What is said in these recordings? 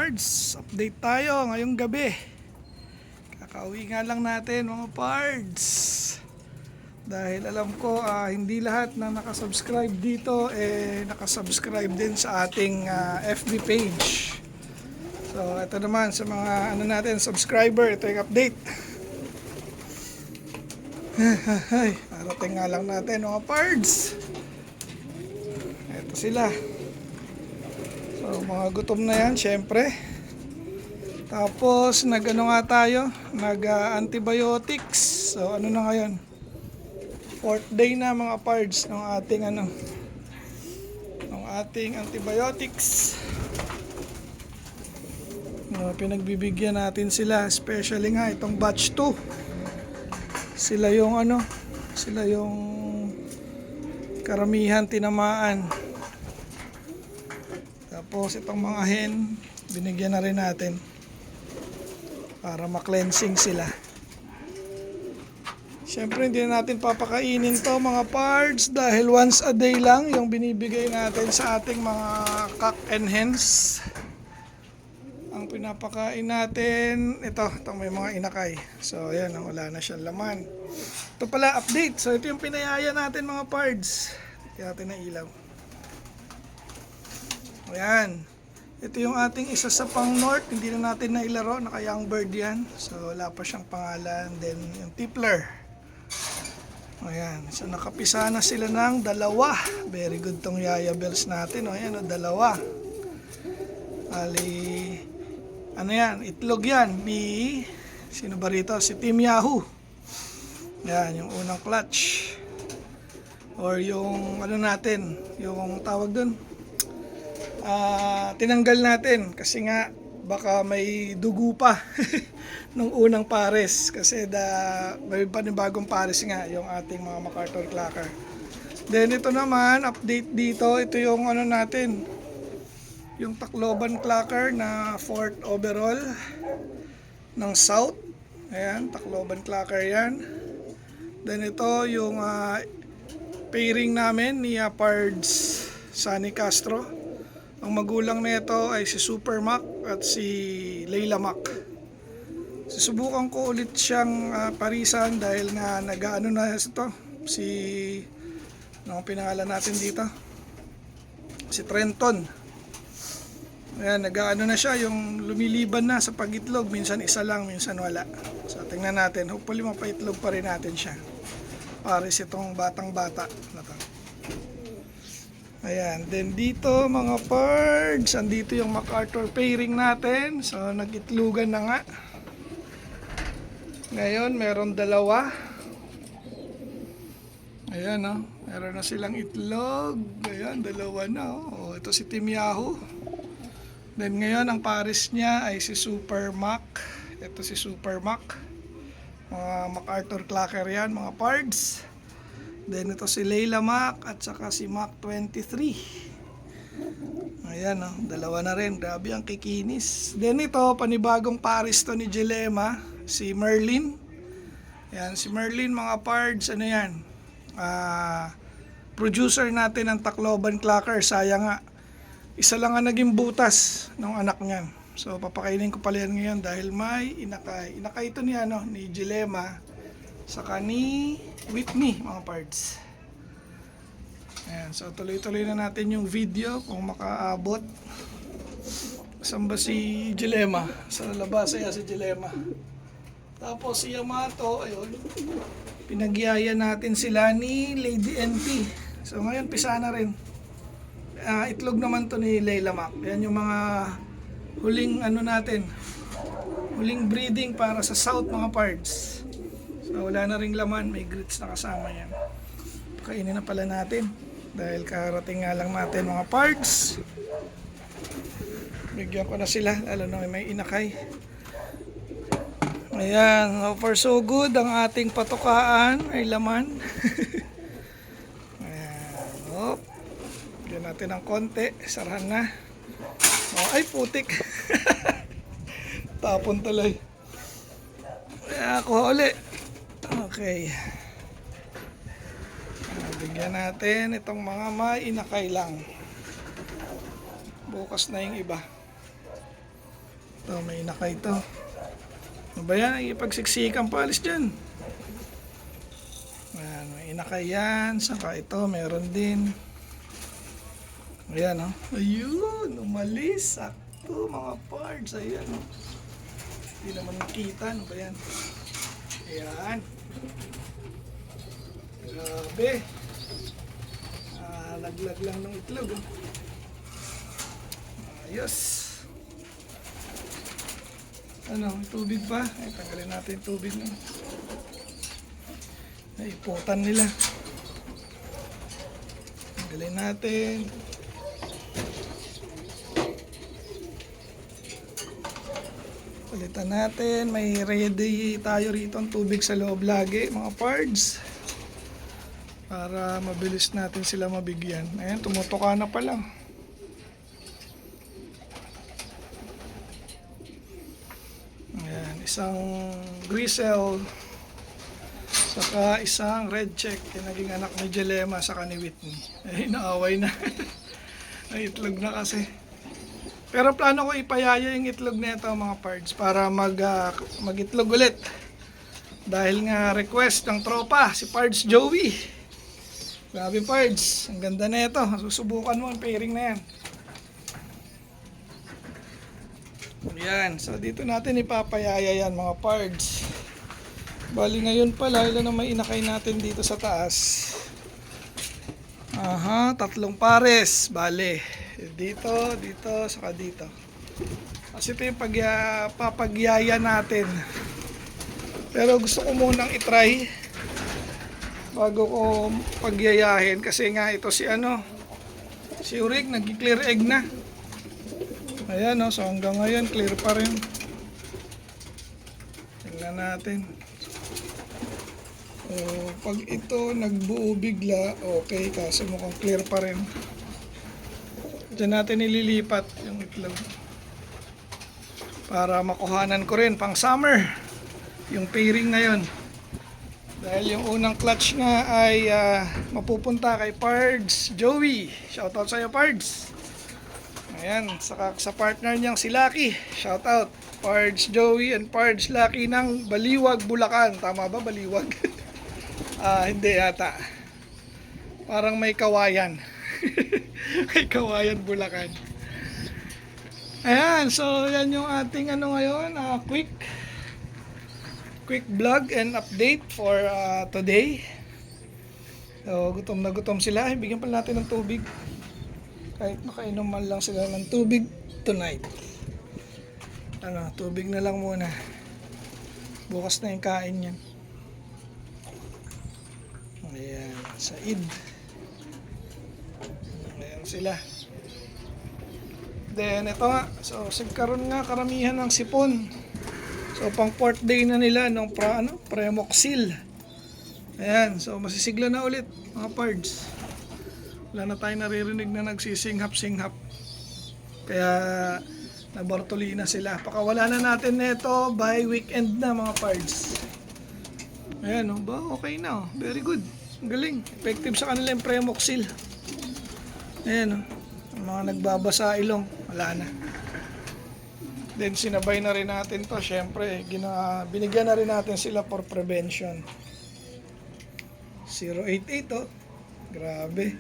pards, update tayo ngayong gabi. Kakauwi nga lang natin mga pards. Dahil alam ko hindi lahat na nakasubscribe dito nakasubscribe din sa ating FB page. So ito naman sa mga subscriber, ito yung update. Parating nga lang natin mga pards. Ito sila. So mga gutom na yan syempre. Tapos nag-ano nga tayo, nag-antibiotics. So ano na ngayon, 4th day na mga pards ng ating antibiotics. Pinagbibigyan natin sila, especially nga itong batch 2. Sila yung karamihan tinamaan. Tapos itong mga hen, binigyan na rin natin para ma-cleansing sila. Siyempre hindi na natin papakainin to mga pards dahil once a day lang yung binibigay natin sa ating mga cock and hens. Ang pinapakain natin, itong may mga inakay. So ayan, wala na siyang laman. Ito pala update. So ito yung pinayaya natin mga pards. Tignan natin na ilaw. Ayan. Ito yung ating isa sa pang north. Hindi na natin nailaro. Naka young bird yan. So wala pa siyang pangalan. Then yung tippler. Ayan. So nakapisa na sila ng 2. Very good tong yaya bells natin. Ayan, 2. Ali, ano yan? Itlog yan. Sino ba rito? Si Team Yahoo. Yan, yung unang clutch. Or yung natin. Yung tawag dun. Tinanggal natin kasi nga baka may dugo pa nung unang pares kasi may panibagong pares nga yung ating mga MacArthur Clacker. Then ito naman update dito, ito yung natin, yung Tacloban Clacker na 4th overall ng South. Ayan, Tacloban Clacker yan. Then ito yung pairing namin ni Pards Sunny Castro. Ang magulang nito ay si Super Mac at si Layla Mac. Susubukan ko ulit siyang parisan dahil nga nag-ano na ito ang pinangalan natin dito, si Trenton. Ayan, nag-ano na siya, yung lumiliban na sa pagitlog, minsan isa lang, minsan wala. So tingnan natin, hopefully mapaitlog pa rin natin siya. Pares itong batang bata na to. Ayan, then dito mga pards, andito yung MacArthur pairing natin. So nag-itlugan na nga. Ngayon meron 2. Ayan meron na silang itlog. Ayan, 2 na ito si Team Yahoo. Then ngayon ang pares niya ay si Super Mac. Ito si Super Mac. Mga MacArthur Clacker yan mga pards. Then ito si Layla Mac at saka si Mac 23. Ayan 2 na rin. Grabe ang kikinis. Then ito panibagong pares to ni Jilema, si Merlin. Ayan si Merlin mga pards, yan, producer natin ng Tacloban Clacker. Sayang nga, isa lang ang naging butas ng anak niyan. So papakainin ko pala yan ngayon dahil may inakay. Inakay ito ni Jilema saka ni Whitney mga parts. Ayan, so tuloy-tuloy na natin yung video kung makaabot. Saan ba si Jilema? Sa labas si Jilema. Tapos si Yamato, ayun, pinagyaya natin sila ni Lady NP. So ngayon pisa na rin. Itlog naman to ni Layla Mac. Yan yung mga huling huling breeding para sa South mga parts. So wala na ring laman, may grits na kasama yan. Pakainin na pala natin dahil karating nga lang natin mga parts. Bigyan ko na sila, lalo na may inakay. Ayan, so far so good. Ang ating patukaan ay laman. Ayan, bigyan natin ng konti, sarahan na. Ay putik. Tapon tuloy. Ako ulit. Okay. Bigyan natin itong mga may inakay lang. Bukas na yung iba. Ito, may inakay ito. Ano ba yan? Ipagsiksikan pa, alis dyan. Ayan, may inakay yan. Saka ito, meron din. Ayan, oh. Ayun, umalis. Sakto, mga parts. Ayan, oh. Hindi naman nakita. Ano ba yan? Ayan. Grabe. Laglag lang ng itlog. Oh. Ayos. Ano, may tubig pa? Ay, tanggalin natin yung tubig na. Naiputan nila. Tanggalin natin. Palitan natin. May ready tayo rito ang tubig sa loob lagi, mga pards. Para mabilis natin sila mabigyan. Ayan, tumutuka na pa lang. Ayan, isang grisel. Saka isang red check. Yung naging anak ni Jelema saka ni Whitney. Ay, naaway na. Ay, itlog na kasi. Pero plano ko ipayaya yung itlog nito mga pards para mag-itlog ulit. Dahil nga request ng tropa, si Pards Joey. Grabe pards, ang ganda na ito. Susubukan mo ang pairing na yan. Yan, so dito natin ipapayaya yan mga pards. Bali ngayon pala, ilan na may inakay natin dito sa taas. Aha, 3 pares. Bale, dito, dito, saka dito. Kasi ito yung papagyaya natin. Pero gusto ko munang itry bago ko pagyayahin kasi nga ito si si Uric nag-clear egg na. Ayan, so hanggang ngayon clear pa rin. Tingnan natin. Pag ito nagbuo bigla, okay, kasi mukhang clear pa rin. Diyan natin ililipat yung itlog para makuhanan ko rin pang summer yung pairing ngayon. Dahil yung unang clutch nga ay mapupunta kay Pards Joey. Shoutout sa iyo, Pards. Ayan, saka sa partner niyang si Lucky. Shoutout, Pards Joey and Pards Lucky ng Baliwag, Bulacan. Tama ba, Baliwag? Hindi yata. Parang may Kawayan. May Kawayan, Bulacan. Ayan, so yan yung ating ngayon, quick vlog and update for today. So, gutom na gutom sila. Bigyan pa natin ng tubig. Kahit makainom man lang sila ng tubig tonight. Tubig na lang muna. Bukas na yung kain yan. Ayan, Said. Ayan sila. Then, ito nga. So, sigkaroon nga karamihan ng sipon. So pang 4th day na nila nung Premoxil. Ayan, so masisigla na ulit mga pards. Wala na tayo naririnig na nagsisinghap-singhap. Kaya nabartuli na sila. Pakawala na natin nito by weekend na mga pards. Ayan, okay na. Very good. Ang galing. Effective sa kanila yung Premoxil. Ayan, ang mga nagbabasa ilong, wala na. Then sinabay na rin natin to, syempre, binigyan na rin natin sila for prevention. 088 grabe.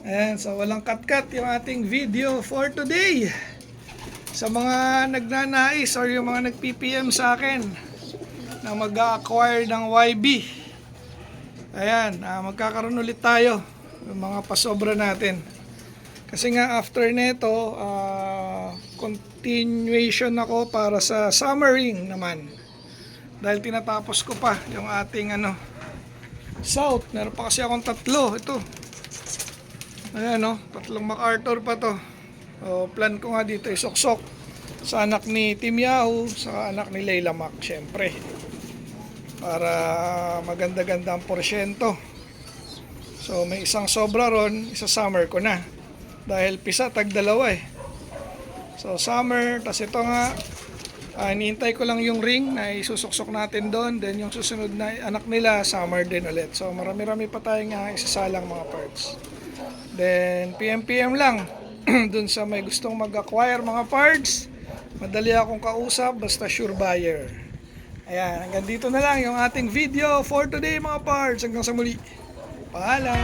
Ayan, so walang cut-cut yung ating video for today. Sa mga nagnanais or yung mga nag-PPM sa akin na mag-acquire ng YB. Ayan, magkakaroon ulit tayo yung mga pasobra natin. Kasi nga after nito, continuation ako para sa summer ring naman. Dahil tinatapos ko pa yung ating south. Meron pa kasi akong 3. Ito. Ayan 3 MacArthur pa to. Plan ko nga dito isuksok sa anak ni Team Yahoo, sa anak ni Layla Mac, syempre. Para maganda-ganda ang porsyento. So may isang sobra ron, isa summer ko na. Dahil pisa tag-2 So summer, tas ito nga hinihintay ko lang yung ring na isusuksok natin doon. Then yung susunod na anak nila, summer din ulit. So marami-rami pa tayong isasalang mga parts. Then PM lang dun sa may gustong mag-acquire mga parts. Madali akong kausap, basta sure buyer. Ayan, hanggang dito na lang yung ating video for today mga parts. Hanggang sa muli. Paalam!